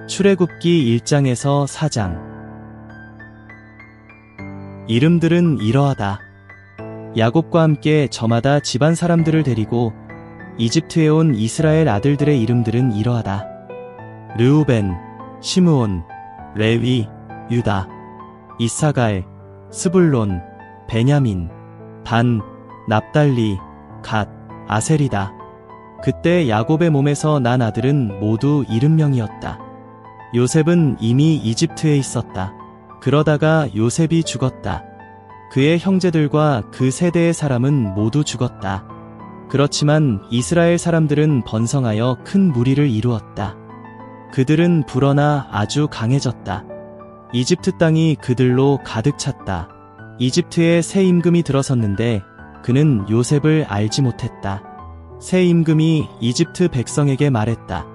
출애굽기 1장에서 4장. 이름들은 이러하다. 야곱과 함께 저마다 집안 사람들을 데리고 이집트에 온 이스라엘 아들들의 이름들은 이러하다. 르우벤, 시므온, 레위, 유다, 이사갈, 스불론, 베냐민, 단, 납달리, 갓, 아셀이다. 그때 야곱의 몸에서 난 아들은 모두 70명이었다. 요셉은 이미 이집트에 있었다. 그러다가 요셉이 죽었다. 그의 형제들과 그 세대의 사람은 모두 죽었다. 그렇지만 이스라엘 사람들은 번성하여 큰 무리를 이루었다. 그들은 불어나 아주 강해졌다. 이집트 땅이 그들로 가득 찼다. 이집트에 새 임금이 들어섰는데 그는 요셉을 알지 못했다. 새 임금이 이집트 백성에게 말했다.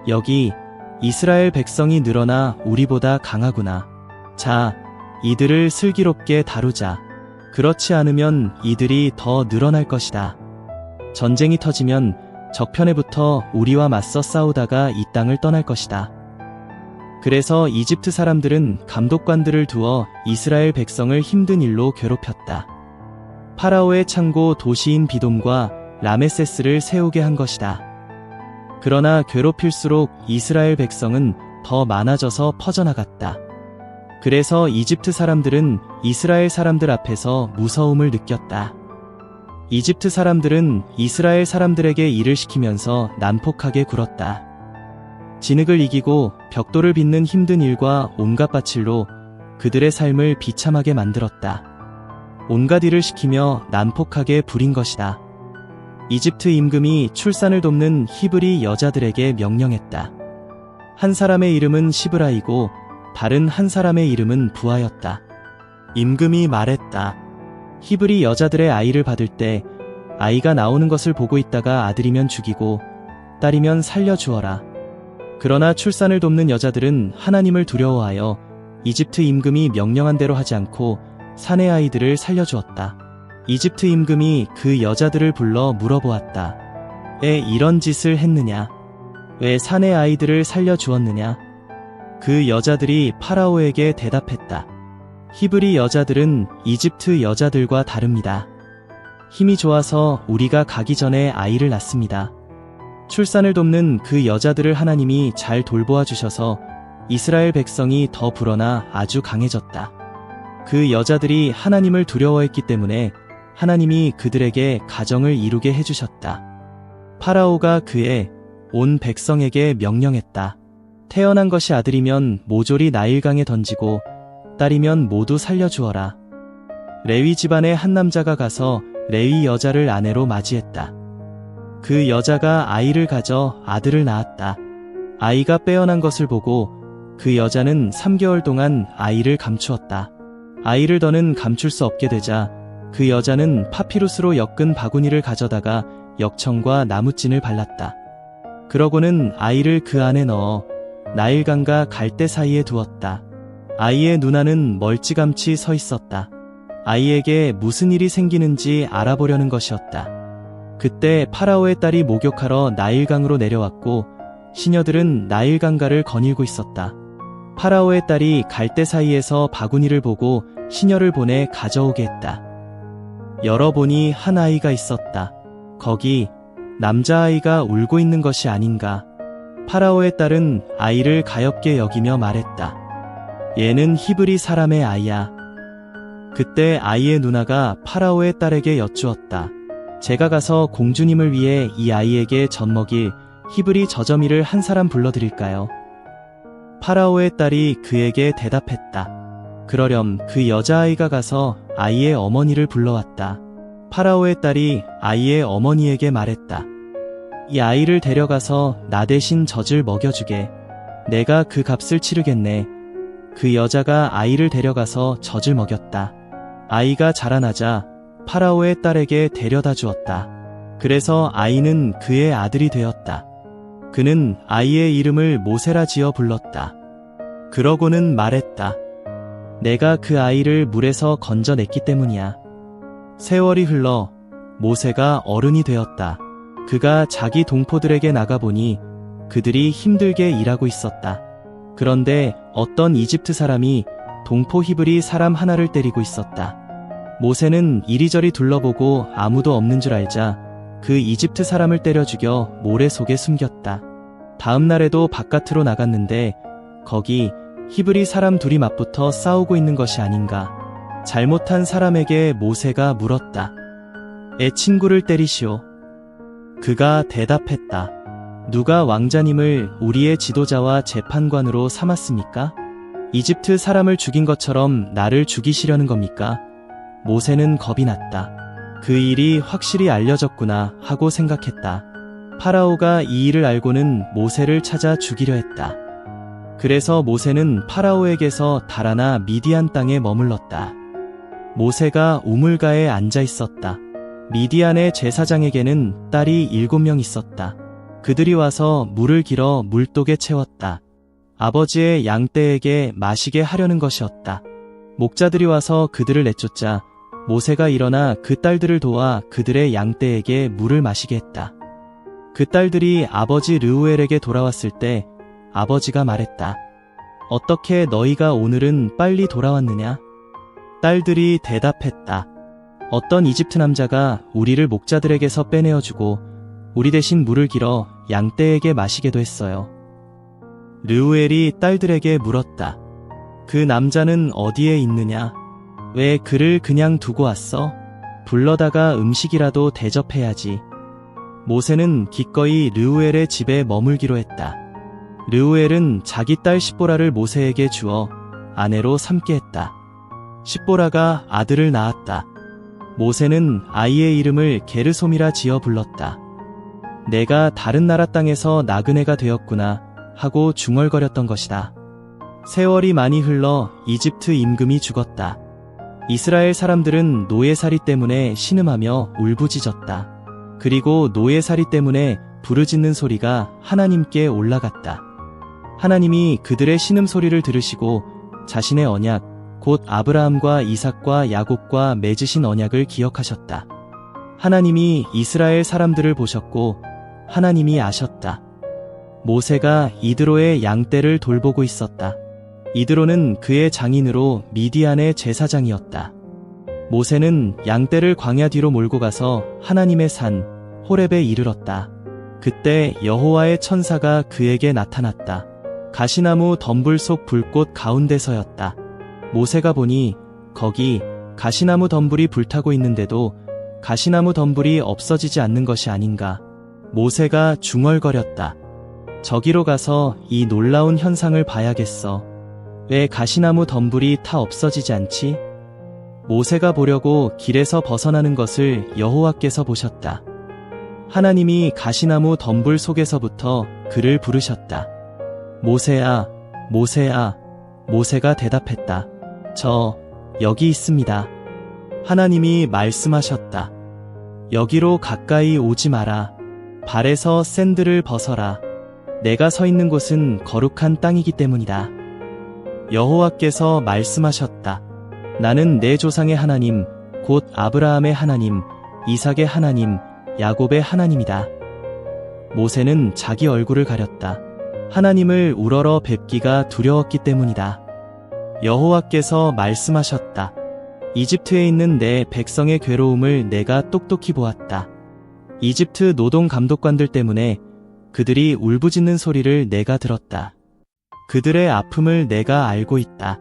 여기 이스라엘 백성이 늘어나 우리보다 강하구나. 자, 이들을 슬기롭게 다루자. 그렇지 않으면 이들이 더 늘어날 것이다. 전쟁이 터지면 적편에부터 우리와 맞서 싸우다가 이 땅을 떠날 것이다. 그래서 이집트 사람들은 감독관들을 두어 이스라엘 백성을 힘든 일로 괴롭혔다. 파라오의 창고 도시인 비돔과 라메세스를 세우게 한 것이다. 그러나 괴롭힐수록 이스라엘 백성은 더 많아져서 퍼져나갔다. 그래서 이집트 사람들은 이스라엘 사람들 앞에서 무서움을 느꼈다. 이집트 사람들은 이스라엘 사람들에게 일을 시키면서 난폭하게 굴었다. 진흙을 이기고 벽돌을 빚는 힘든 일과 온갖 밭일로 그들의 삶을 비참하게 만들었다. 온갖 일을 시키며 난폭하게 부린 것이다. 이집트 임금이 출산을 돕는 히브리 여자들에게 명령했다. 한 사람의 이름은 시브라이고 다른 한 사람의 이름은 부하였다. 임금이 말했다. 히브리 여자들의 아이를 받을 때 아이가 나오는 것을 보고 있다가 아들이면 죽이고 딸이면 살려주어라. 그러나 출산을 돕는 여자들은 하나님을 두려워하여 이집트 임금이 명령한 대로 하지 않고 사내 아이들을 살려주었다. 이집트 임금이 그 여자들을 불러 물어보았다. 왜 이런 짓을 했느냐? 왜 사내 아이들을 살려주었느냐? 그 여자들이 파라오에게 대답했다. 히브리 여자들은 이집트 여자들과 다릅니다. 힘이 좋아서 우리가 가기 전에 아이를 낳습니다. 출산을 돕는 그 여자들을 하나님이 잘 돌보아 주셔서 이스라엘 백성이 더 불어나 아주 강해졌다. 그 여자들이 하나님을 두려워했기 때문에 하나님이 그들에게 가정을 이루게 해주셨다. 파라오가 그의 온 백성에게 명령했다. 태어난 것이 아들이면 모조리 나일강에 던지고 딸이면 모두 살려주어라. 레위 집안의 한 남자가 가서 레위 여자를 아내로 맞이했다. 그 여자가 아이를 가져 아들을 낳았다. 아이가 빼어난 것을 보고 그 여자는 3개월 동안 아이를 감추었다. 아이를 더는 감출 수 없게 되자 그 여자는 파피루스로 엮은 바구니를 가져다가 역청과 나무찐을 발랐다. 그러고는 아이를 그 안에 넣어 나일강과 갈대 사이에 두었다. 아이의 누나는 멀찌감치 서 있었다. 아이에게 무슨 일이 생기는지 알아보려는 것이었다. 그때 파라오의 딸이 목욕하러 나일강으로 내려왔고 시녀들은 나일강가를 거닐고 있었다. 파라오의 딸이 갈대 사이에서 바구니를 보고 시녀를 보내 가져오게 했다. 열어보니 한 아이가 있었다. 거기 남자아이가 울고 있는 것이 아닌가. 파라오의 딸은 아이를 가엾게 여기며 말했다. 얘는 히브리 사람의 아이야. 그때 아이의 누나가 파라오의 딸에게 여쭈었다. 제가 가서 공주님을 위해 이 아이에게 젖먹일 히브리 저점이를 한 사람 불러드릴까요? 파라오의 딸이 그에게 대답했다. 그러렴. 그 여자아이가 가서 아이의 어머니를 불러왔다. 파라오의 딸이 아이의 어머니에게 말했다. 이 아이를 데려가서 나 대신 젖을 먹여주게. 내가 그 값을 치르겠네. 그 여자가 아이를 데려가서 젖을 먹였다. 아이가 자라나자 파라오의 딸에게 데려다 주었다. 그래서 아이는 그의 아들이 되었다. 그는 아이의 이름을 모세라 지어 불렀다. 그러고는 말했다. 내가 그 아이를 물에서 건져냈기 때문이야. 세월이 흘러 모세가 어른이 되었다. 그가 자기 동포들에게 나가보니 그들이 힘들게 일하고 있었다. 그런데 어떤 이집트 사람이 동포 히브리 사람 하나를 때리고 있었다. 모세는 이리저리 둘러보고 아무도 없는 줄 알자 그 이집트 사람을 때려 죽여 모래 속에 숨겼다. 다음 날에도 바깥으로 나갔는데 거기 히브리 사람 둘이 맞붙어 싸우고 있는 것이 아닌가. 잘못한 사람에게 모세가 물었다. 애 친구를 때리시오. 그가 대답했다. 누가 왕자님을 우리의 지도자와 재판관으로 삼았습니까? 이집트 사람을 죽인 것처럼 나를 죽이시려는 겁니까? 모세는 겁이 났다. 그 일이 확실히 알려졌구나 하고 생각했다. 파라오가 이 일을 알고는 모세를 찾아 죽이려 했다. 그래서 모세는 파라오에게서 달아나 미디안 땅에 머물렀다. 모세가 우물가에 앉아 있었다. 미디안의 제사장에게는 딸이 7명 있었다. 그들이 와서 물을 길어 물독에 채웠다. 아버지의 양떼에게 마시게 하려는 것이었다. 목자들이 와서 그들을 내쫓자 모세가 일어나 그 딸들을 도와 그들의 양떼에게 물을 마시게 했다. 그 딸들이 아버지 르우엘에게 돌아왔을 때 아버지가 말했다. 어떻게 너희가 오늘은 빨리 돌아왔느냐? 딸들이 대답했다. 어떤 이집트 남자가 우리를 목자들에게서 빼내어주고 우리 대신 물을 길어 양떼에게 마시게도 했어요. 르우엘이 딸들에게 물었다. 그 남자는 어디에 있느냐? 왜 그를 그냥 두고 왔어? 불러다가 음식이라도 대접해야지. 모세는 기꺼이 르우엘의 집에 머물기로 했다. 르우엘은 자기 딸 십보라를 모세에게 주어 아내로 삼게 했다. 십보라가 아들을 낳았다. 모세는 아이의 이름을 게르솜이라 지어 불렀다. 내가 다른 나라 땅에서 나그네가 되었구나 하고 중얼거렸던 것이다. 세월이 많이 흘러 이집트 임금이 죽었다. 이스라엘 사람들은 노예살이 때문에 신음하며 울부짖었다. 그리고 노예살이 때문에 부르짖는 소리가 하나님께 올라갔다. 하나님이 그들의 신음소리를 들으시고 자신의 언약, 곧 아브라함과 이삭과 야곱과 맺으신 언약을 기억하셨다. 하나님이 이스라엘 사람들을 보셨고 하나님이 아셨다. 모세가 이드로의 양떼를 돌보고 있었다. 이드로는 그의 장인으로 미디안의 제사장이었다. 모세는 양떼를 광야 뒤로 몰고 가서 하나님의 산 호렙에 이르렀다. 그때 여호와의 천사가 그에게 나타났다. 가시나무 덤불 속 불꽃 가운데서였다. 모세가 보니 거기 가시나무 덤불이 불타고 있는데도 가시나무 덤불이 없어지지 않는 것이 아닌가. 모세가 중얼거렸다. 저기로 가서 이 놀라운 현상을 봐야겠어. 왜 가시나무 덤불이 타 없어지지 않지? 모세가 보려고 길에서 벗어나는 것을 여호와께서 보셨다. 하나님이 가시나무 덤불 속에서부터 그를 부르셨다. 모세야, 모세야. 모세가 대답했다. 저 여기 있습니다. 하나님이 말씀하셨다. 여기로 가까이 오지 마라. 발에서 샌들을 벗어라. 내가 서 있는 곳은 거룩한 땅이기 때문이다. 여호와께서 말씀하셨다. 나는 내 조상의 하나님, 곧 아브라함의 하나님, 이삭의 하나님, 야곱의 하나님이다. 모세는 자기 얼굴을 가렸다. 하나님을 우러러 뵙기가 두려웠기 때문이다. 여호와께서 말씀하셨다. 이집트에 있는 내 백성의 괴로움을 내가 똑똑히 보았다. 이집트 노동 감독관들 때문에 그들이 울부짖는 소리를 내가 들었다. 그들의 아픔을 내가 알고 있다.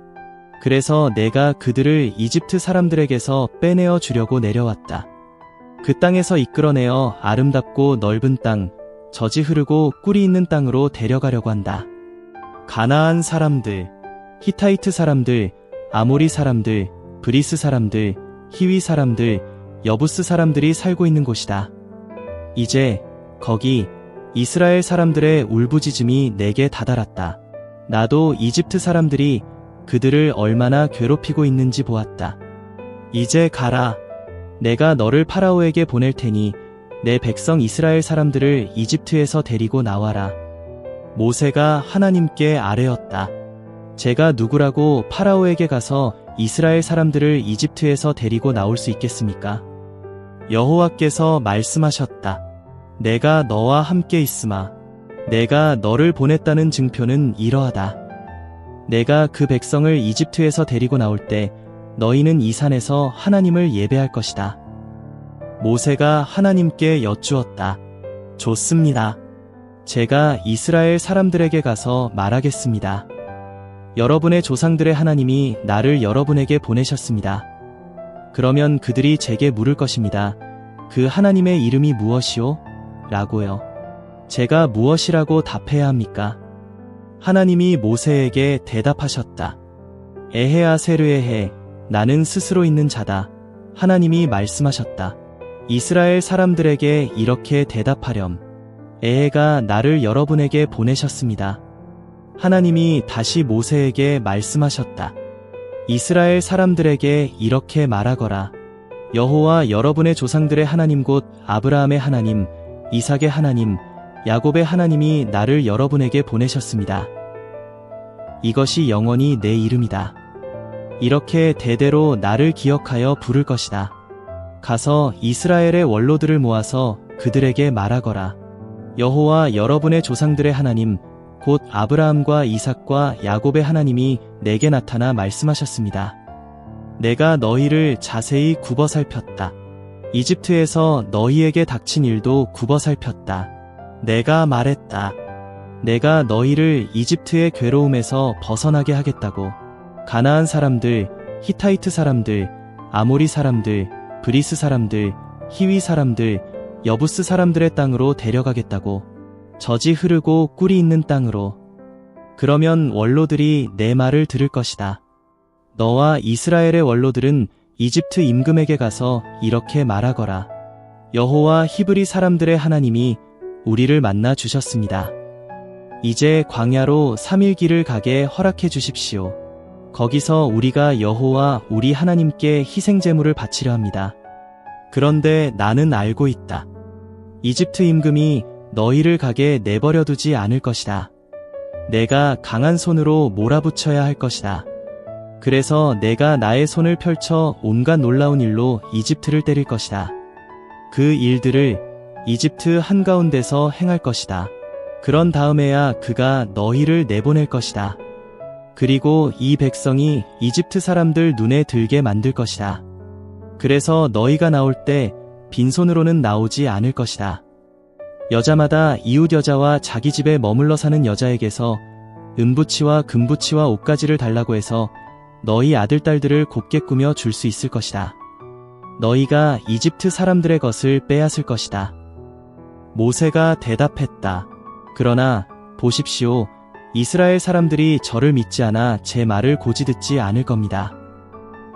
그래서 내가 그들을 이집트 사람들에게서 빼내어 주려고 내려왔다. 그 땅에서 이끌어내어 아름답고 넓은 땅, 젖이 흐르고 꿀이 있는 땅으로 데려가려고 한다. 가나안 사람들, 히타이트 사람들, 아모리 사람들, 브리스 사람들, 히위 사람들, 여부스 사람들이 살고 있는 곳이다. 이제 거기 이스라엘 사람들의 울부짖음이 내게 다다랐다. 나도 이집트 사람들이 그들을 얼마나 괴롭히고 있는지 보았다. 이제 가라. 내가 너를 파라오에게 보낼 테니 내 백성 이스라엘 사람들을 이집트에서 데리고 나와라. 모세가 하나님께 아뢰었다. 제가 누구라고 파라오에게 가서 이스라엘 사람들을 이집트에서 데리고 나올 수 있겠습니까? 여호와께서 말씀하셨다. 내가 너와 함께 있으마. 내가 너를 보냈다는 증표는 이러하다. 내가 그 백성을 이집트에서 데리고 나올 때 너희는 이 산에서 하나님을 예배할 것이다. 모세가 하나님께 여쭈었다. 좋습니다. 제가 이스라엘 사람들에게 가서 말하겠습니다. 여러분의 조상들의 하나님이 나를 여러분에게 보내셨습니다. 그러면 그들이 제게 물을 것입니다. 그 하나님의 이름이 무엇이오? 라고요. 제가 무엇이라고 답해야 합니까? 하나님이 모세에게 대답하셨다. 에헤아 세르에헤, 나는 스스로 있는 자다. 하나님이 말씀하셨다. 이스라엘 사람들에게 이렇게 대답하렴. 에헤가 나를 여러분에게 보내셨습니다. 하나님이 다시 모세에게 말씀하셨다. 이스라엘 사람들에게 이렇게 말하거라. 여호와 여러분의 조상들의 하나님 곧 아브라함의 하나님, 이삭의 하나님, 야곱의 하나님이 나를 여러분에게 보내셨습니다. 이것이 영원히 내 이름이다. 이렇게 대대로 나를 기억하여 부를 것이다. 가서 이스라엘의 원로들을 모아서 그들에게 말하거라. 여호와 여러분의 조상들의 하나님, 곧 아브라함과 이삭과 야곱의 하나님이 내게 나타나 말씀하셨습니다. 내가 너희를 자세히 굽어 살폈다. 이집트에서 너희에게 닥친 일도 굽어 살폈다. 내가 말했다. 내가 너희를 이집트의 괴로움에서 벗어나게 하겠다고. 가나안 사람들, 히타이트 사람들, 아모리 사람들, 브리스 사람들, 히위 사람들, 여부스 사람들의 땅으로 데려가겠다고. 젖이 흐르고 꿀이 있는 땅으로. 그러면 원로들이 내 말을 들을 것이다. 너와 이스라엘의 원로들은 이집트 임금에게 가서 이렇게 말하거라. 여호와 히브리 사람들의 하나님이 우리를 만나 주셨습니다. 이제 광야로 3일 길을 가게 허락해 주십시오. 거기서 우리가 여호와 우리 하나님께 희생제물을 바치려 합니다. 그런데 나는 알고 있다. 이집트 임금이 너희를 가게 내버려 두지 않을 것이다. 내가 강한 손으로 몰아붙여야 할 것이다. 그래서 내가 나의 손을 펼쳐 온갖 놀라운 일로 이집트를 때릴 것이다. 그 일들을 이집트 한가운데서 행할 것이다. 그런 다음에야 그가 너희를 내보낼 것이다. 그리고 이 백성이 이집트 사람들 눈에 들게 만들 것이다. 그래서 너희가 나올 때 빈손으로는 나오지 않을 것이다. 여자마다 이웃 여자와 자기 집에 머물러 사는 여자에게서 은부치와 금부치와 옷가지를 달라고 해서 너희 아들 딸들을 곱게 꾸며 줄 수 있을 것이다. 너희가 이집트 사람들의 것을 빼앗을 것이다. 모세가 대답했다. 그러나 보십시오. 이스라엘 사람들이 저를 믿지 않아 제 말을 고지 듣지 않을 겁니다.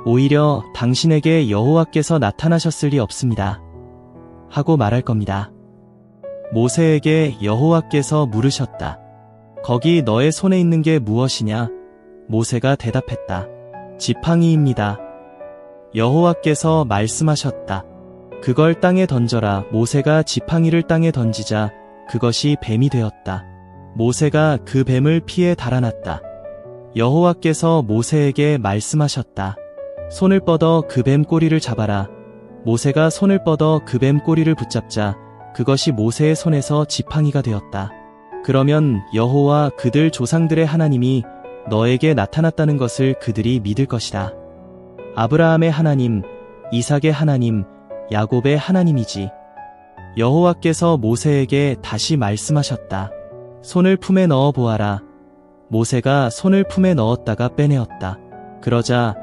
오히려 당신에게 여호와께서 나타나셨을 리 없습니다. 하고 말할 겁니다. 모세에게 여호와께서 물으셨다. 거기 너의 손에 있는 게 무엇이냐? 모세가 대답했다. 지팡이입니다. 여호와께서 말씀하셨다. 그걸 땅에 던져라. 모세가 지팡이를 땅에 던지자 그것이 뱀이 되었다. 모세가 그 뱀을 피해 달아났다. 여호와께서 모세에게 말씀하셨다. 손을 뻗어 그 뱀 꼬리를 잡아라. 모세가 손을 뻗어 그 뱀 꼬리를 붙잡자 그것이 모세의 손에서 지팡이가 되었다. 그러면 여호와 그들 조상들의 하나님이 너에게 나타났다는 것을 그들이 믿을 것이다. 아브라함의 하나님, 이삭의 하나님, 야곱의 하나님이지. 여호와께서 모세에게 다시 말씀하셨다. 손을 품에 넣어 보아라. 모세가 손을 품에 넣었다가 빼내었다. 그러자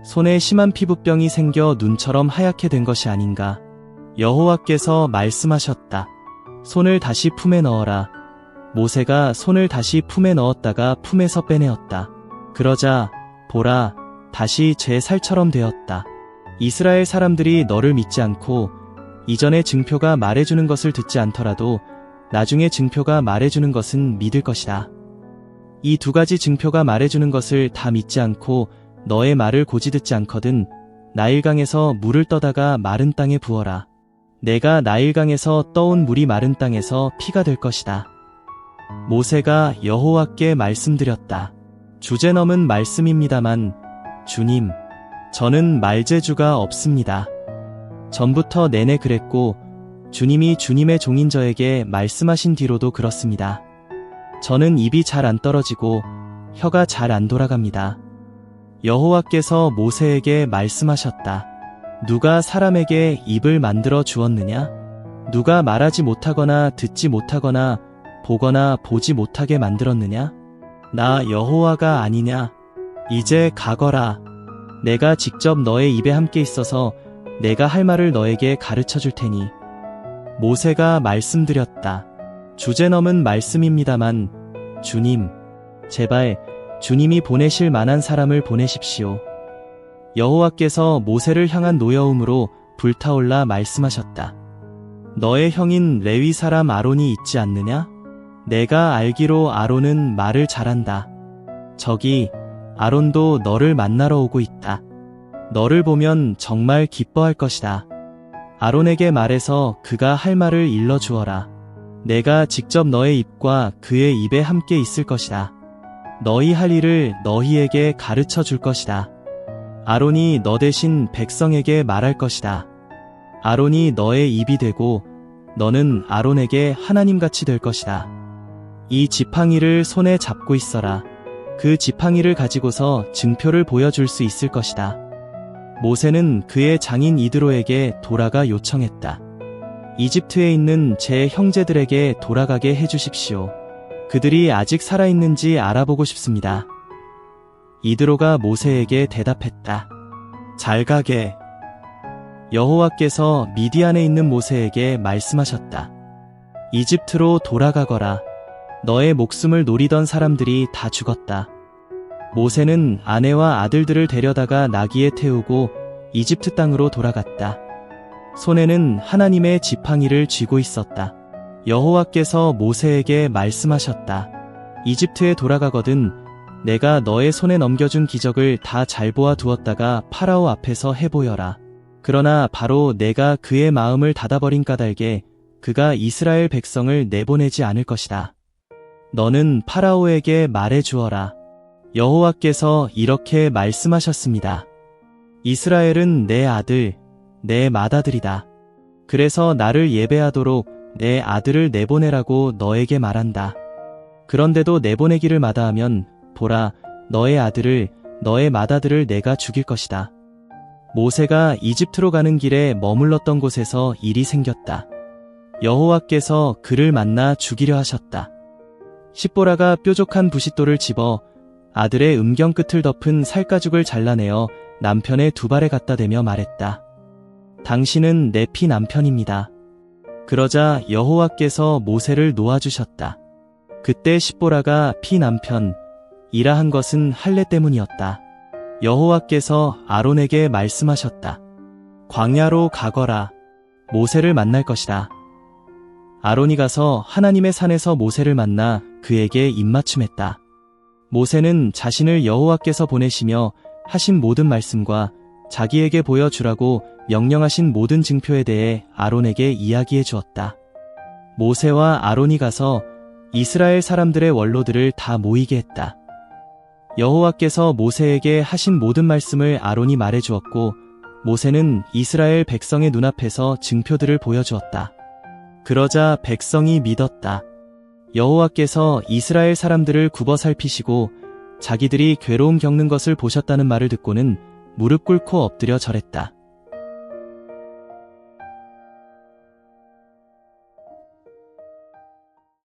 손에 심한 피부병이 생겨 눈처럼 하얗게 된 것이 아닌가. 여호와께서 말씀하셨다. 손을 다시 품에 넣어라. 모세가 손을 다시 품에 넣었다가 품에서 빼내었다. 그러자 보라, 다시 제 살처럼 되었다. 이스라엘 사람들이 너를 믿지 않고 이전의 증표가 말해주는 것을 듣지 않더라도 나중에 증표가 말해주는 것은 믿을 것이다. 이 두 가지 증표가 말해주는 것을 다 믿지 않고 너의 말을 고지 듣지 않거든 나일강에서 물을 떠다가 마른 땅에 부어라. 내가 나일강에서 떠온 물이 마른 땅에서 피가 될 것이다. 모세가 여호와께 말씀드렸다. 주제 넘은 말씀입니다만 주님, 저는 말재주가 없습니다. 전부터 내내 그랬고 주님이 주님의 종인 저에게 말씀하신 뒤로도 그렇습니다. 저는 입이 잘 안 떨어지고 혀가 잘 안 돌아갑니다. 여호와께서 모세에게 말씀하셨다. 누가 사람에게 입을 만들어 주었느냐? 누가 말하지 못하거나 듣지 못하거나 보거나 보지 못하게 만들었느냐? 나 여호와가 아니냐? 이제 가거라. 내가 직접 너의 입에 함께 있어서 내가 할 말을 너에게 가르쳐 줄 테니. 모세가 말씀드렸다. 주제 넘은 말씀입니다만 주님, 제발 주님이 보내실 만한 사람을 보내십시오. 여호와께서 모세를 향한 노여움으로 불타올라 말씀하셨다. 너의 형인 레위 사람 아론이 있지 않느냐? 내가 알기로 아론은 말을 잘한다. 저기 아론도 너를 만나러 오고 있다. 너를 보면 정말 기뻐할 것이다. 아론에게 말해서 그가 할 말을 일러주어라. 내가 직접 너의 입과 그의 입에 함께 있을 것이다. 너희 할 일을 너희에게 가르쳐 줄 것이다. 아론이 너 대신 백성에게 말할 것이다. 아론이 너의 입이 되고 너는 아론에게 하나님같이 될 것이다. 이 지팡이를 손에 잡고 있어라. 그 지팡이를 가지고서 증표를 보여줄 수 있을 것이다. 모세는 그의 장인 이드로에게 돌아가 요청했다. 이집트에 있는 제 형제들에게 돌아가게 해주십시오. 그들이 아직 살아있는지 알아보고 싶습니다. 이드로가 모세에게 대답했다. 잘 가게. 여호와께서 미디안에 있는 모세에게 말씀하셨다. 이집트로 돌아가거라. 너의 목숨을 노리던 사람들이 다 죽었다. 모세는 아내와 아들들을 데려다가 나귀에 태우고 이집트 땅으로 돌아갔다. 손에는 하나님의 지팡이를 쥐고 있었다. 여호와께서 모세에게 말씀하셨다. 이집트에 돌아가거든 내가 너의 손에 넘겨준 기적을 다 잘 보아 두었다가 파라오 앞에서 해보여라. 그러나 바로 내가 그의 마음을 닫아버린 까닭에 그가 이스라엘 백성을 내보내지 않을 것이다. 너는 파라오에게 말해 주어라. 여호와께서 이렇게 말씀하셨습니다. 이스라엘은 내 아들, 내 맏아들이다. 그래서 나를 예배하도록 내 아들을 내보내라고 너에게 말한다. 그런데도 내보내기를 마다하면 보라, 너의 아들을, 너의 맏아들을 내가 죽일 것이다. 모세가 이집트로 가는 길에 머물렀던 곳에서 일이 생겼다. 여호와께서 그를 만나 죽이려 하셨다. 십보라가 뾰족한 부싯돌을 집어 아들의 음경 끝을 덮은 살가죽을 잘라내어 남편의 두 발에 갖다 대며 말했다. 당신은 내 피 남편입니다. 그러자 여호와께서 모세를 놓아주셨다. 그때 십보라가 피 남편이라 한 것은 할례 때문이었다. 여호와께서 아론에게 말씀하셨다. 광야로 가거라. 모세를 만날 것이다. 아론이 가서 하나님의 산에서 모세를 만나 그에게 입맞춤했다. 모세는 자신을 여호와께서 보내시며 하신 모든 말씀과 자기에게 보여주라고 명령하신 모든 증표에 대해 아론에게 이야기해 주었다. 모세와 아론이 가서 이스라엘 사람들의 원로들을 다 모이게 했다. 여호와께서 모세에게 하신 모든 말씀을 아론이 말해 주었고 모세는 이스라엘 백성의 눈앞에서 증표들을 보여주었다. 그러자 백성이 믿었다. 여호와께서 이스라엘 사람들을 굽어 살피시고 자기들이 괴로움 겪는 것을 보셨다는 말을 듣고는 무릎 꿇고 엎드려 절했다.